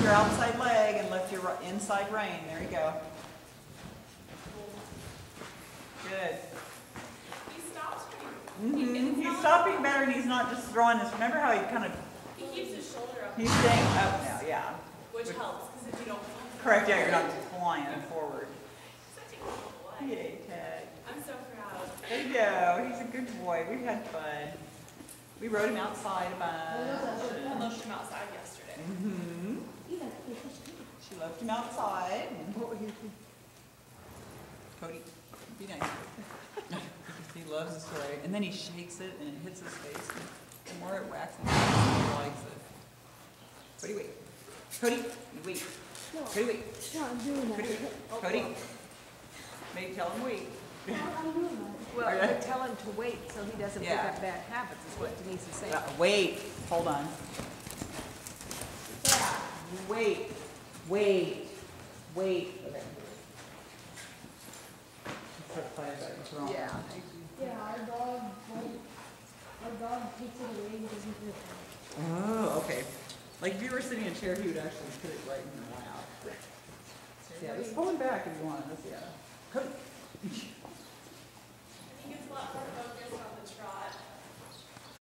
your outside leg and lift your inside rein. There you go. Good. He stops He's stopping better and he's not just throwing this. Remember how he kind of... He keeps his shoulder up. He's staying up now, yeah. Which helps, because if you don't... Correct, yeah, you're not flying forward. Such a good boy. Yay, Ted. I'm so proud. There you go. He's a good boy. We've had fun. We rode him outside a bunch. I left him outside yesterday. She left him outside. Cody, be nice. He loves this toy. And then he shakes it and it hits his face. And the more it whacks him, the more he likes it. Cody, wait. Cody, wait. Cody, wait. I'm doing Cody, that. wait. Cody. Maybe tell him wait. I'm doing that. Well, Okay. but tell him to wait so he doesn't pick Yeah. up bad habits, is what Denise is saying. Wait. Hold on. Wait. Wait. Wait. Okay. Yeah. Yeah, our dog takes it away and doesn't do it. Oh, okay. Like if you were sitting in a chair, he would actually put it right in your lap. Yeah, just pull him back if you want. Let's see. Cody.